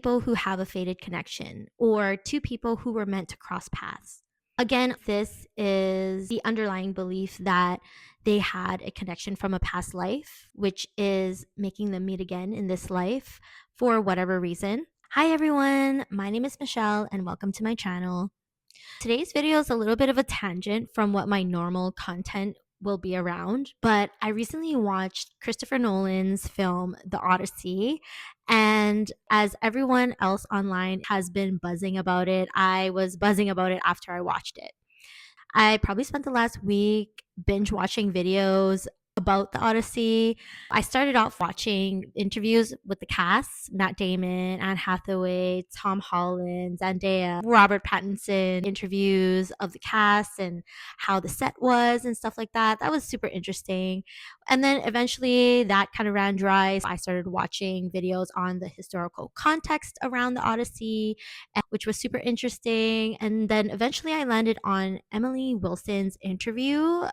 people who have a fated connection, or two people who were meant to cross paths. Again, this is the underlying belief that they had a connection from a past life, which is making them meet again in this life for whatever reason. Hi everyone, my name is Michelle and welcome to my channel. Today's video is a little bit of a tangent from what my normal content will be around, but I recently watched Christopher Nolan's film, The Odyssey, and as everyone else online has been buzzing about it, I was buzzing about it after I watched it. I probably spent the last week binge watching videos about the Odyssey. I started off watching interviews with the cast, Matt Damon, Anne Hathaway, Tom Holland, Zendaya, Robert Pattinson, interviews of the cast and how the set was and stuff like that. That was super interesting. And then eventually that kind of ran dry. I started watching videos on the historical context around the Odyssey, which was super interesting. And then eventually I landed on Emily Wilson's interview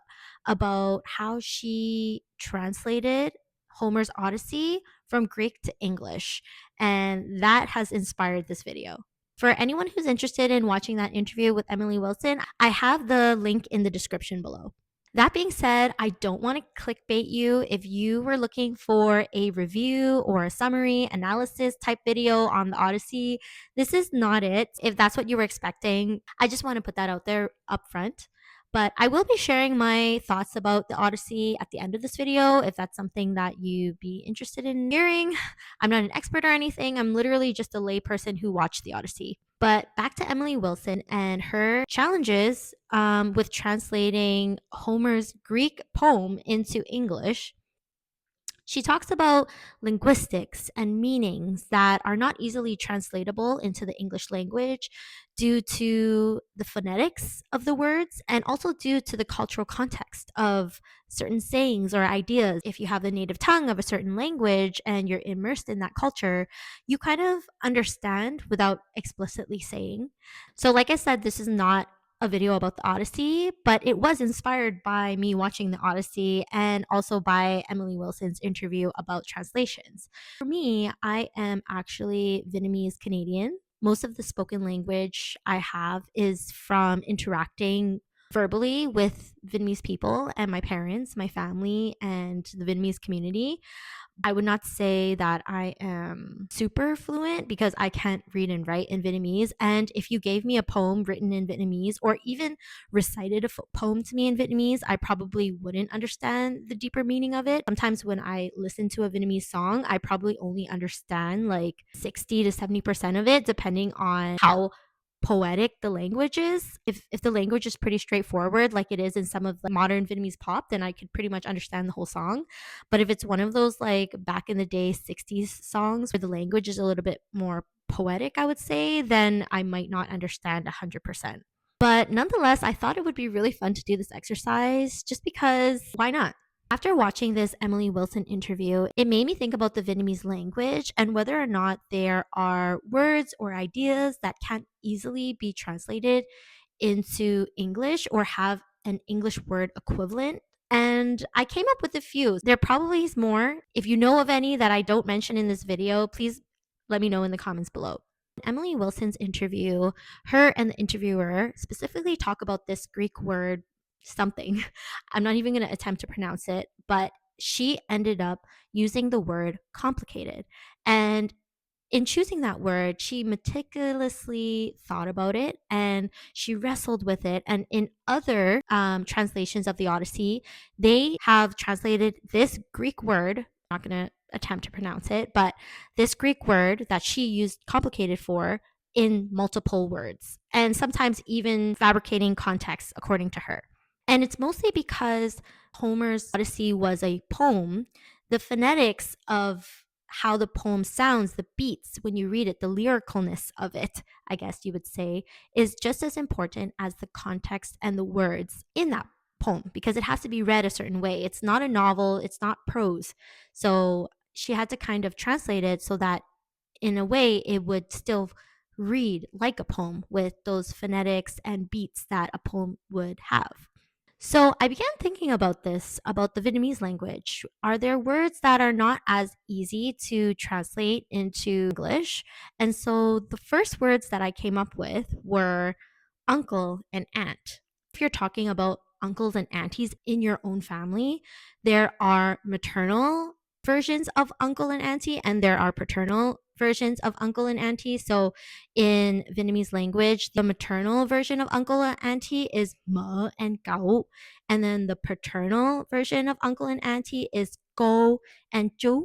about how she translated Homer's Odyssey from Greek to English. And that has inspired this video. For anyone who's interested in watching that interview with Emily Wilson, I have the link in the description below. That being said, I don't want to clickbait you. If you were looking for a review or a summary analysis type video on the Odyssey, this is not it. If that's what you were expecting, I just want to put that out there up front. But I will be sharing my thoughts about the Odyssey at the end of this video if that's something that you'd be interested in hearing. I'm not an expert or anything. I'm literally just a layperson who watched the Odyssey. But back to Emily Wilson and her challenges with translating Homer's Greek poem into English. She talks about linguistics and meanings that are not easily translatable into the English language due to the phonetics of the words and also due to the cultural context of certain sayings or ideas. If you have the native tongue of a certain language and you're immersed in that culture, you kind of understand without explicitly saying. So, like I said, this is not a video about the Odyssey, but it was inspired by me watching the Odyssey and also by Emily Wilson's interview about translations. For me, I am actually Vietnamese Canadian. Most of the spoken language I have is from interacting verbally with Vietnamese people and my parents, my family, and the Vietnamese community. I would not say that I am super fluent because I can't read and write in Vietnamese. And if you gave me a poem written in Vietnamese or even recited a poem to me in Vietnamese, I probably wouldn't understand the deeper meaning of it. Sometimes when I listen to a Vietnamese song, I probably only understand like 60 to 70% of it, depending on how poetic the language is. If the language is pretty straightforward like it is in some of the modern Vietnamese pop, then I could pretty much understand the whole song. But if it's one of those like back in the day 60s songs where the language is a little bit more poetic, I would say, then I might not understand 100%. But nonetheless, I thought it would be really fun to do this exercise just because why not? After watching this Emily Wilson interview, it made me think about the Vietnamese language and whether or not there are words or ideas that can't easily be translated into English or have an English word equivalent. And I came up with a few. There probably is more. If you know of any that I don't mention in this video, please let me know in the comments below. Emily Wilson's interview, her and the interviewer specifically talk about this Greek word something. I'm not even going to attempt to pronounce it, but she ended up using the word complicated. And in choosing that word, she meticulously thought about it and she wrestled with it. And in other translations of the Odyssey, they have translated this Greek word, I'm not going to attempt to pronounce it, but this Greek word that she used complicated for in multiple words and sometimes even fabricating context according to her. And it's mostly because Homer's Odyssey was a poem. The phonetics of how the poem sounds, the beats when you read it, the lyricalness of it, I guess you would say, is just as important as the context and the words in that poem because it has to be read a certain way. It's not a novel, it's not prose. So she had to kind of translate it so that in a way it would still read like a poem with those phonetics and beats that a poem would have. So I began thinking about this, about the Vietnamese language. Are there words that are not as easy to translate into English? And so the first words that I came up with were uncle and aunt. If you're talking about uncles and aunties in your own family, there are maternal versions of uncle and auntie, and there are paternal versions of uncle and auntie. So in Vietnamese language, the maternal version of uncle and auntie is mợ and cậu, and then the paternal version of uncle and auntie is cô and chú,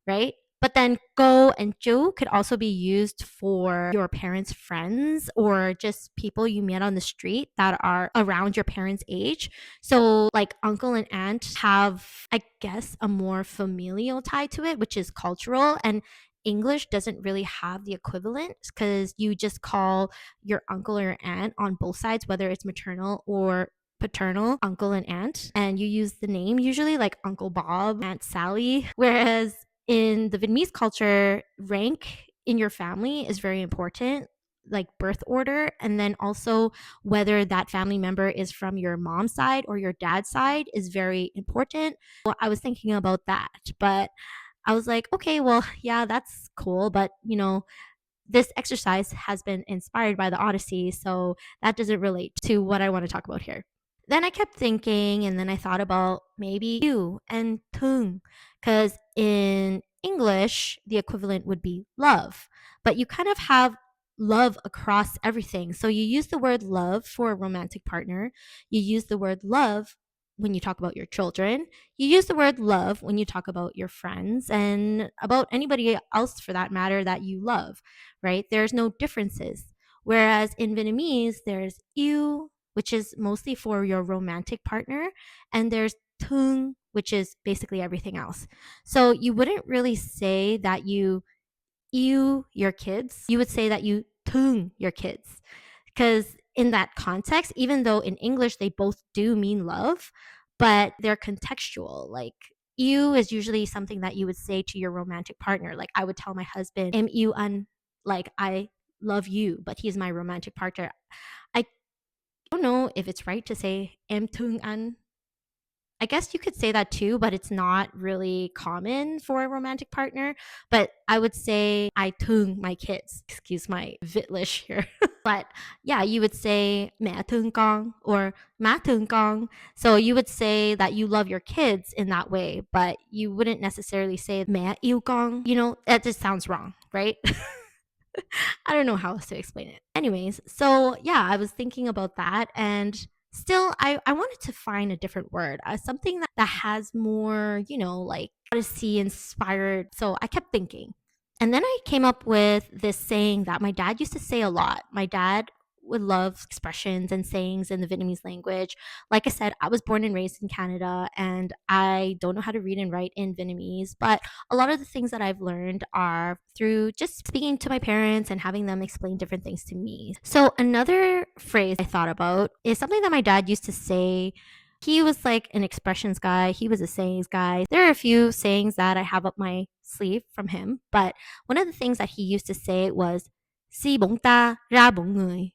right? But then go and chú could also be used for your parents' friends or just people you met on the street that are around your parents' age. So, like, uncle and aunt have, I guess, a more familial tie to it, which is cultural. And English doesn't really have the equivalent because you just call your uncle or aunt on both sides, whether it's maternal or paternal, uncle and aunt, and you use the name usually like Uncle Bob, Aunt Sally. Whereas in the Vietnamese culture, rank in your family is very important, like birth order, and then also whether that family member is from your mom's side or your dad's side is very important. Well, I was thinking about that, but I was like, okay, well, yeah, that's cool, but this exercise has been inspired by the Odyssey, so that doesn't relate to what I want to talk about here. Then I kept thinking, and then I thought about maybe you and Thương, because in English, the equivalent would be love, but you kind of have love across everything. So you use the word love for a romantic partner, you use the word love when you talk about your children, you use the word love when you talk about your friends and about anybody else for that matter that you love, right? There's no differences. Whereas in Vietnamese, there's yêu, which is mostly for your romantic partner, and there's thương, which is basically everything else. So you wouldn't really say that you yêu your kids. You would say that you thương your kids. Because in that context, even though in English they both do mean love, but they're contextual. Like, you is usually something that you would say to your romantic partner. Like, I would tell my husband, em yêu anh, like, I love you, but he's my romantic partner. I don't know if it's right to say em thương anh. I guess you could say that too, but it's not really common for a romantic partner. But I would say I thương my kids. Excuse my Vitlish here. But yeah, you would say mẹ thương con or má thương con. So you would say that you love your kids in that way, but you wouldn't necessarily say mẹ yêu con. That just sounds wrong, right? I don't know how else to explain it. Anyways, so yeah, I was thinking about that, and still I wanted to find a different word, something that has more, like Odyssey inspired. So I kept thinking. And then I came up with this saying that my dad used to say a lot. My dad would love expressions and sayings in the Vietnamese language. Like I said, I was born and raised in Canada and I don't know how to read and write in Vietnamese, but a lot of the things that I've learned are through just speaking to my parents and having them explain different things to me. So, another phrase I thought about is something that my dad used to say. He was like an expressions guy, he was a sayings guy. There are a few sayings that I have up my sleeve from him, but one of the things that he used to say was si bụng ta ra bụng người,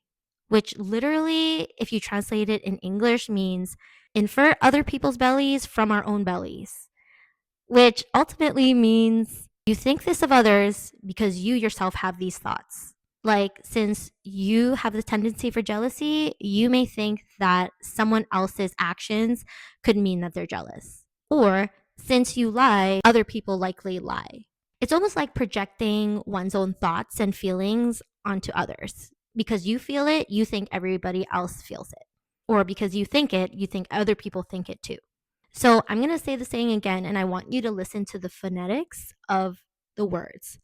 which literally, if you translate it in English, means infer other people's bellies from our own bellies, which ultimately means you think this of others because you yourself have these thoughts. Like, since you have the tendency for jealousy, you may think that someone else's actions could mean that they're jealous. Or, since you lie, other people likely lie. It's almost like projecting one's own thoughts and feelings onto others. Because you feel it, you think everybody else feels it. Or because you think it, you think other people think it too. So I'm going to say the saying again, and I want you to listen to the phonetics of the words.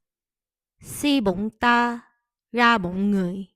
Si bụng ta ra bụng người.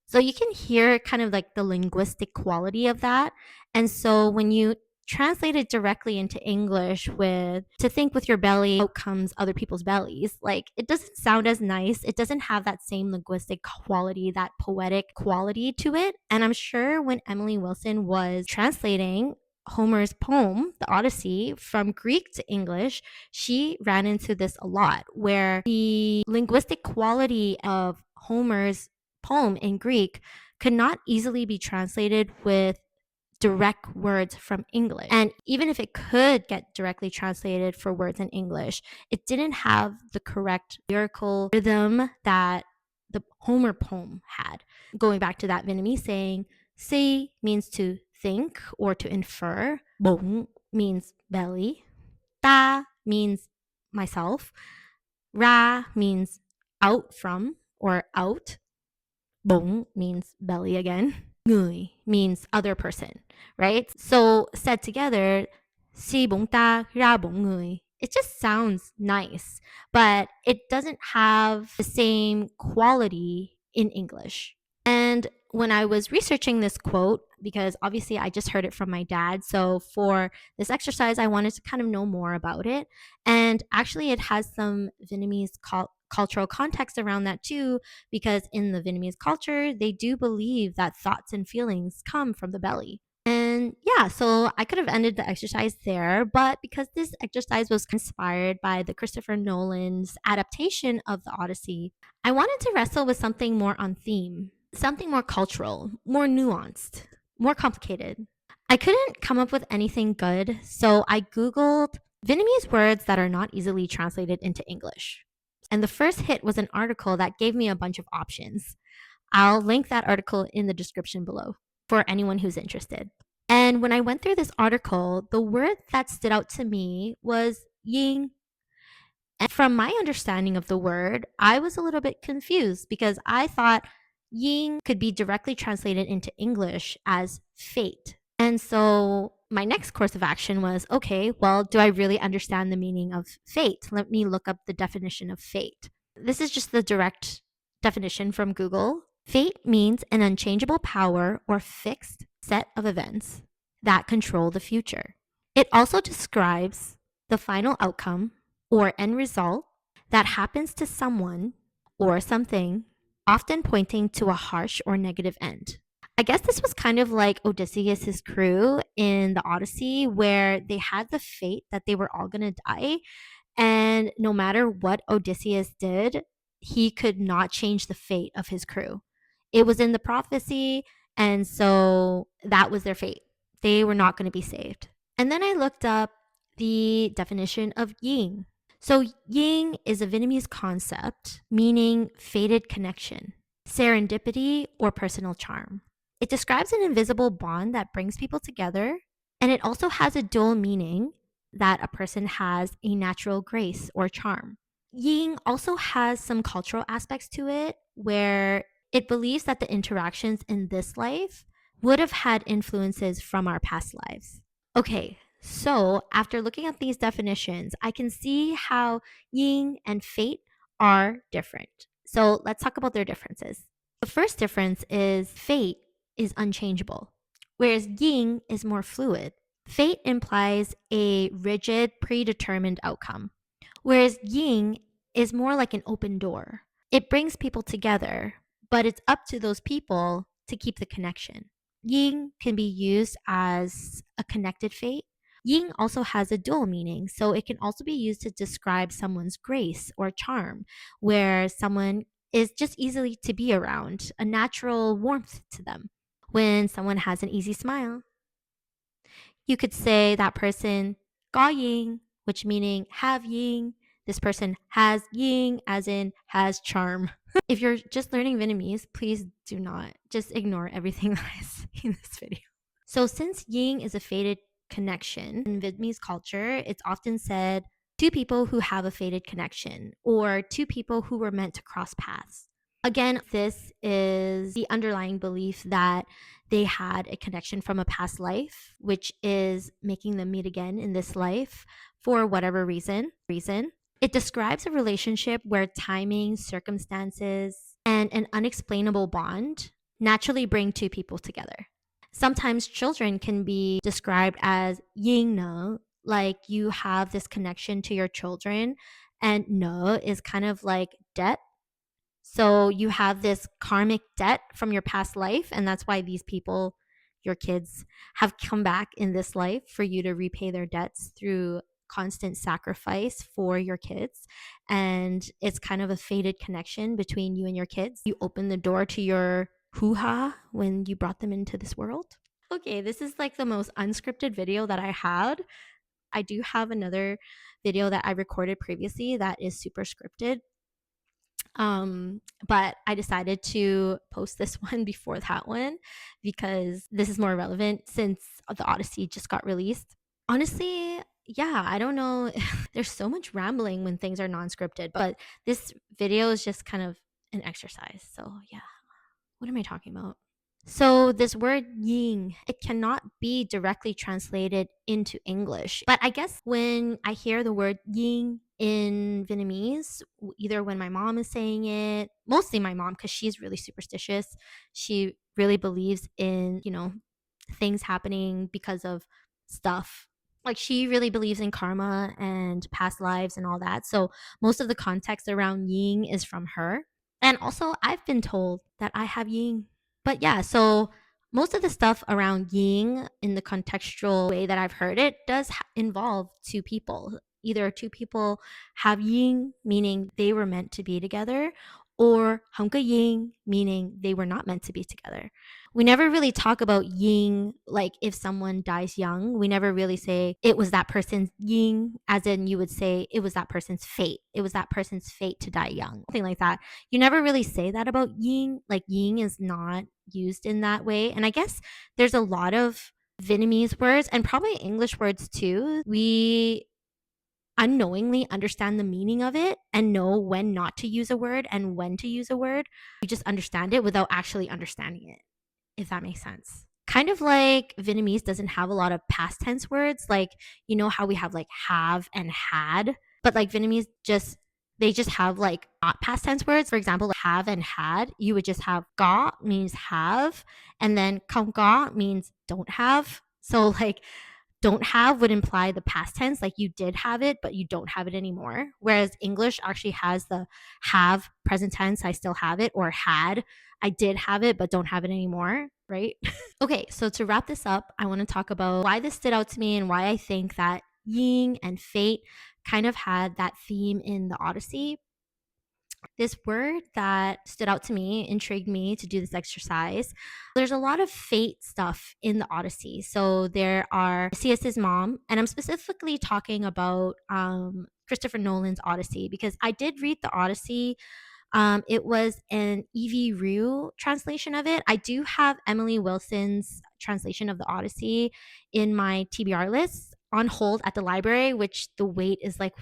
So you can hear kind of like the linguistic quality of that. And so when you translate it directly into English with to think with your belly, out comes other people's bellies, like, it doesn't sound as nice. It doesn't have that same linguistic quality, that poetic quality to it. And I'm sure when Emily Wilson was translating Homer's poem, the Odyssey, from Greek to English, she ran into this a lot, where the linguistic quality of Homer's poem in Greek could not easily be translated with direct words from English. And even if it could get directly translated for words in English, it didn't have the correct lyrical rhythm that the Homer poem had. Going back to that Vietnamese saying, si means to think or to infer, bụng means belly, ta means myself, ra means out from or out, bụng means belly again, người means other person, right? So said together, si bụng ta ra bụng người. It just sounds nice, but it doesn't have the same quality in English. And when I was researching this quote, because obviously I just heard it from my dad, so for this exercise, I wanted to kind of know more about it. And actually, it has some Vietnamese cultural context around that too, because in the Vietnamese culture, they do believe that thoughts and feelings come from the belly. And yeah, so I could have ended the exercise there, but because this exercise was inspired by the Christopher Nolan's adaptation of the Odyssey, I wanted to wrestle with something more on theme, something more cultural, more nuanced, more complicated. I couldn't come up with anything good, so I Googled Vietnamese words that are not easily translated into English. And the first hit was an article that gave me a bunch of options. I'll link that article in the description below for anyone who's interested. And when I went through this article, the word that stood out to me was yin. And from my understanding of the word, I was a little bit confused because I thought yin could be directly translated into English as fate. And so my next course of action was, okay, well, do I really understand the meaning of fate? Let me look up the definition of fate. This is just the direct definition from Google. Fate means an unchangeable power or fixed set of events that control the future. It also describes the final outcome or end result that happens to someone or something, often pointing to a harsh or negative end. I guess this was kind of like Odysseus' crew in the Odyssey, where they had the fate that they were all going to die. And no matter what Odysseus did, he could not change the fate of his crew. It was in the prophecy, and so that was their fate. They were not going to be saved. And then I looked up the definition of yin. So yin is a Vietnamese concept meaning fated connection, serendipity, or personal charm. It describes an invisible bond that brings people together, and it also has a dual meaning that a person has a natural grace or charm. Yin also has some cultural aspects to it where it believes that the interactions in this life would have had influences from our past lives. Okay, so after looking at these definitions, I can see how yin and fate are different. So let's talk about their differences. The first difference is fate is unchangeable, whereas yin is more fluid. Fate implies a rigid, predetermined outcome, whereas yin is more like an open door. It brings people together, but it's up to those people to keep the connection. Yin can be used as a connected fate. Yin also has a dual meaning, so it can also be used to describe someone's grace or charm, where someone is just easily to be around, a natural warmth to them. When someone has an easy smile, you could say that person có yin, which meaning have yin. This person has yin, as in has charm. If you're just learning Vietnamese, please do not just ignore everything that I say in this video. So since yin is a fated connection in Vietnamese culture, it's often said two people who have a fated connection or two people who were meant to cross paths. Again, this is the underlying belief that they had a connection from a past life, which is making them meet again in this life for whatever reason. It describes a relationship where timing, circumstances, and an unexplainable bond naturally bring two people together. Sometimes children can be described as yin ne, like you have this connection to your children, and ne is kind of like debt. So you have this karmic debt from your past life, and that's why these people, your kids, have come back in this life for you to repay their debts through constant sacrifice for your kids. And it's kind of a fated connection between you and your kids. You open the door to your hoo-ha when you brought them into this world. Okay, this is like the most unscripted video that I had. I do have another video that I recorded previously that is super scripted. But I decided to post this one before that one because this is more relevant since the Odyssey just got released. Honestly, yeah, I don't know. There's so much rambling when things are non-scripted, but this video is just kind of an exercise. So, yeah. What am I talking about? So, this word ying, it cannot be directly translated into English. But I guess when I hear the word ying in Vietnamese, either when my mom is saying it, mostly my mom, because she's really superstitious, she really believes in, things happening because of stuff. Like, she really believes in karma and past lives and all that. So, most of the context around ying is from her. And also, I've been told that I have ying. But yeah, so most of the stuff around ying in the contextual way that I've heard it does involve two people. Either two people have ying, meaning they were meant to be together, or hangka ying, meaning they were not meant to be together. We never really talk about ying, like if someone dies young, we never really say it was that person's ying, as in you would say it was that person's fate. It was that person's fate to die young, something like that. You never really say that about ying. Like ying is not used in that way. And I guess there's a lot of Vietnamese words and probably English words too. We unknowingly understand the meaning of it and know when not to use a word and when to use a word. We just understand it without actually understanding it, if that makes sense. Kind of like Vietnamese doesn't have a lot of past tense words, like you know how we have like have and had, but like Vietnamese just have like not past tense words. For example, like have and had, you would just have có means have, and then không có means don't have. So like don't have would imply the past tense, like you did have it, but you don't have it anymore. Whereas English actually has the have present tense, I still have it, or had, I did have it, but don't have it anymore, right? Okay, so to wrap this up, I want to talk about why this stood out to me and why I think that ying and fate kind of had that theme in the Odyssey. This word that stood out to me, intrigued me to do this exercise. There's a lot of fate stuff in the Odyssey. So there are Zeus's mom, and I'm specifically talking about Christopher Nolan's Odyssey because I did read the Odyssey. It was an Evie Rue translation of it. I do have Emily Wilson's translation of the Odyssey in my TBR list on hold at the library, which the wait is like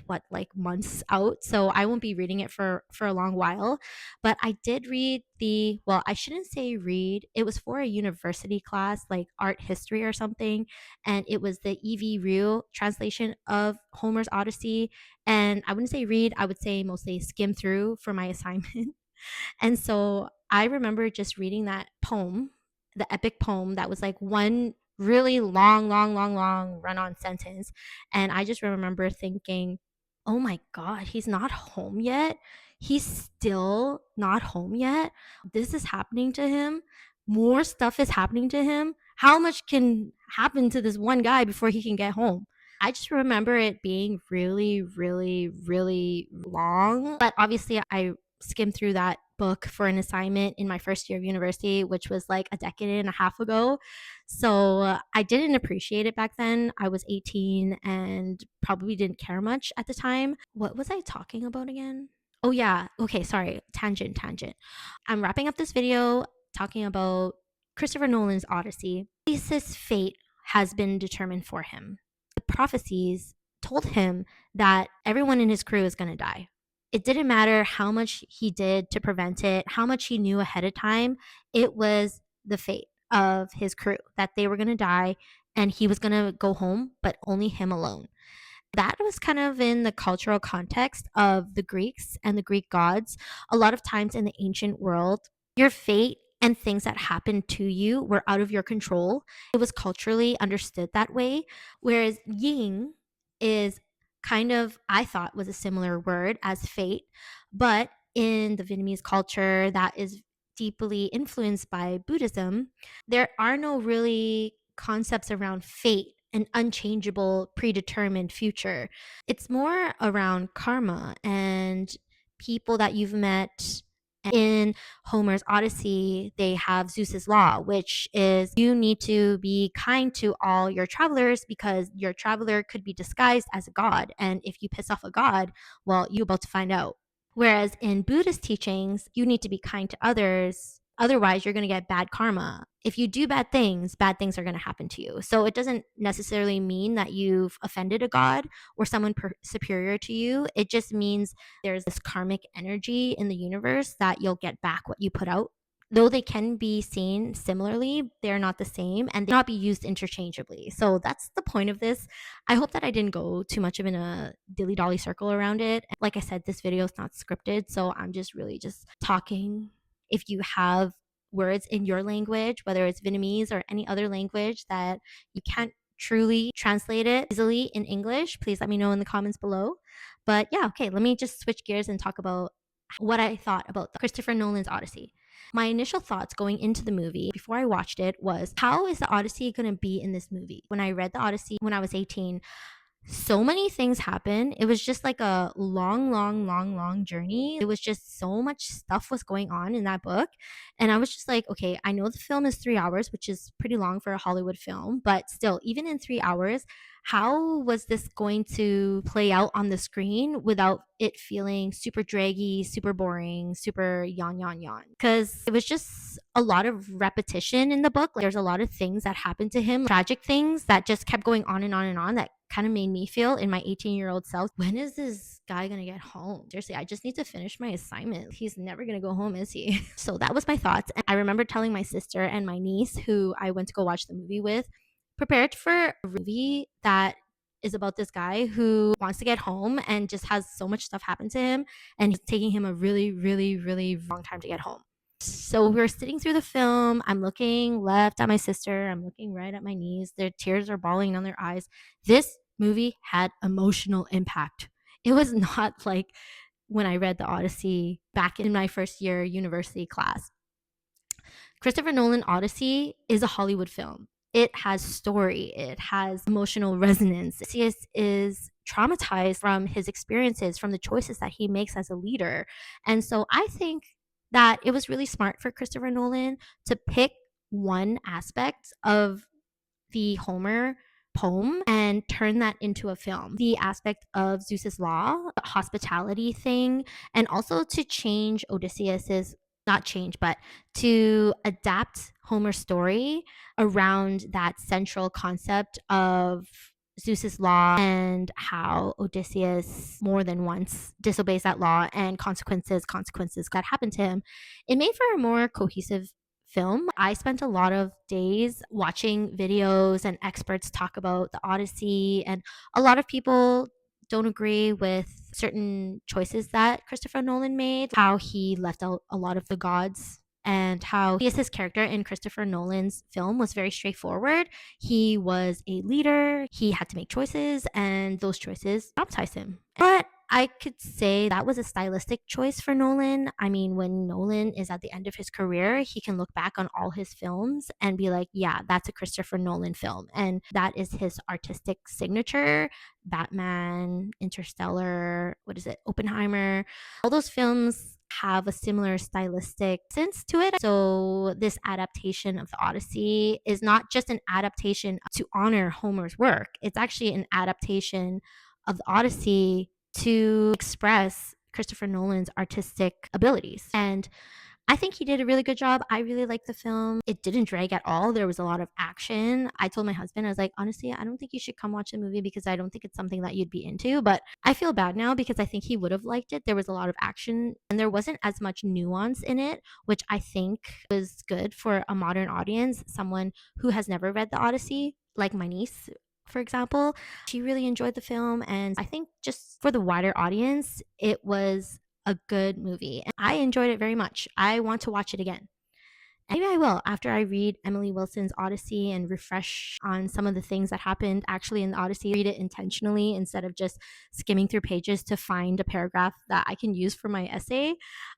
months out. So I won't be reading it for a long while. But I did read I shouldn't say read. It was for a university class, like art history or something. And it was the Evie Rue translation of Homer's Odyssey. And I wouldn't say read, I would say mostly skim through for my assignment. And so I remember just reading that poem, the epic poem that was like one really long, long, long, long run on sentence. And I just remember thinking, oh my God, he's not home yet. He's still not home yet. This is happening to him. More stuff is happening to him. How much can happen to this one guy before he can get home? I just remember it being really, really, really long. But obviously, I skimmed through that book for an assignment in my first year of university, which was like a decade and a half ago. So I didn't appreciate it back then. I was 18 and probably didn't care much at the time. What was I talking about again? Oh, yeah. Okay, sorry. Tangent. I'm wrapping up this video talking about Christopher Nolan's Odyssey. Thesis fate has been determined for him. The prophecies told him that everyone in his crew is going to die. It didn't matter how much he did to prevent it, how much he knew ahead of time. It was the fate of his crew that they were going to die and he was going to go home, but only him alone. That was kind of in the cultural context of the Greeks and the Greek gods. A lot of times in the ancient world, your fate and things that happened to you were out of your control. It was culturally understood that way. Whereas ying is kind of, I thought, was a similar word as fate. But in the Vietnamese culture that is deeply influenced by Buddhism, there are no really concepts around fate, an unchangeable, predetermined future. It's more around karma and people that you've met In Homer's Odyssey, they have Zeus's law, which is you need to be kind to all your travelers because your traveler could be disguised as a god. And if you piss off a god, well, you're about to find out. Whereas in Buddhist teachings, you need to be kind to others. Otherwise, you're going to get bad karma. If you do bad things are going to happen to you. So it doesn't necessarily mean that you've offended a god or someone superior to you. It just means there's this karmic energy in the universe that you'll get back what you put out. Though they can be seen similarly, they're not the same and they cannot be used interchangeably. So that's the point of this. I hope that I didn't go too much of in a dilly-dally circle around it. Like I said, this video is not scripted, so I'm just really just talking. If you have words in your language, whether it's Vietnamese or any other language that you can't truly translate it easily in English, please let me know in the comments below. But yeah, okay, let me just switch gears and talk about what I thought about Christopher Nolan's Odyssey. My initial thoughts going into the movie before I watched it was, how is the Odyssey going to be in this movie? When I read the Odyssey when I was 18, so many things happened. It was just like a long journey. It was just so much stuff was going on in that book. And I was just like, okay, I know the film is 3 hours, which is pretty long for a Hollywood film, but still, even in 3 hours, how was this going to play out on the screen without it feeling super draggy, super boring, super yawn? Because it was just a lot of repetition in the book. Like, there's a lot of things that happened to him, tragic things that just kept going on and on that kind of made me feel in my 18-year-old self, when is this guy gonna get home? Seriously, I just need to finish my assignment. He's never gonna go home, is he? So that was my thoughts. And I remember telling my sister and my niece, who I went to go watch the movie with, prepared for a movie that is about this guy who wants to get home and just has so much stuff happen to him, and it's taking him a really long time to get home. So we're sitting through the film. I'm looking left at my sister. I'm looking right at my niece. Their tears are bawling down their eyes. This movie had emotional impact. It was not like when I read the Odyssey back in my first year university class. Christopher Nolan Odyssey is a Hollywood film. It has story. It has emotional resonance. Zeus is traumatized from his experiences, from the choices that he makes as a leader. And so I think that it was really smart for Christopher Nolan to pick one aspect of the Homer poem and turn that into a film. The aspect of Zeus's law, the hospitality thing, and also to change Odysseus's, not change, but to adapt Homer's story around that central concept of Zeus's law and how Odysseus more than once disobeys that law and consequences that happen to him. It made for a more cohesive film. I spent a lot of days watching videos and experts talk about the Odyssey, and a lot of people don't agree with certain choices that Christopher Nolan made, how he left out a lot of the gods, and how his character in Christopher Nolan's film was very straightforward. He was a leader, he had to make choices, and those choices traumatized him. But I could say that was a stylistic choice for Nolan. I mean, when Nolan is at the end of his career, he can look back on all his films and be like, yeah, that's a Christopher Nolan film. And that is his artistic signature. Batman, Interstellar, Oppenheimer. All those films have a similar stylistic sense to it. So this adaptation of the Odyssey is not just an adaptation to honor Homer's work. It's actually an adaptation of the Odyssey to express Christopher Nolan's artistic abilities. And I think he did a really good job. I really liked the film. It didn't drag at all. There was a lot of action. I told my husband, I was like, honestly, I don't think you should come watch the movie because I don't think it's something that you'd be into. But I feel bad now because I think he would have liked it. There was a lot of action and there wasn't as much nuance in it, which I think was good for a modern audience, someone who has never read the Odyssey, like my niece, for example. She really enjoyed the film, and I think just for the wider audience, it was a good movie. And I enjoyed it very much. I want to watch it again. Maybe I will after I read Emily Wilson's Odyssey and refresh on some of the things that happened actually in the Odyssey. Read it intentionally instead of just skimming through pages to find a paragraph that I can use for my essay.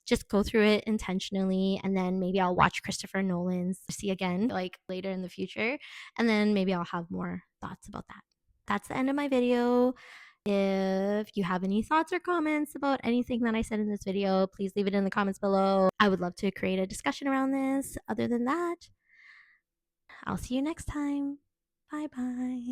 Just go through it intentionally, and then maybe I'll watch Christopher Nolan's Odyssey again, like later in the future, and then maybe I'll have more thoughts about that. That's the end of my video. If you have any thoughts or comments about anything that I said in this video, please leave it in the comments below. I would love to create a discussion around this. Other than that, I'll see you next time. Bye bye.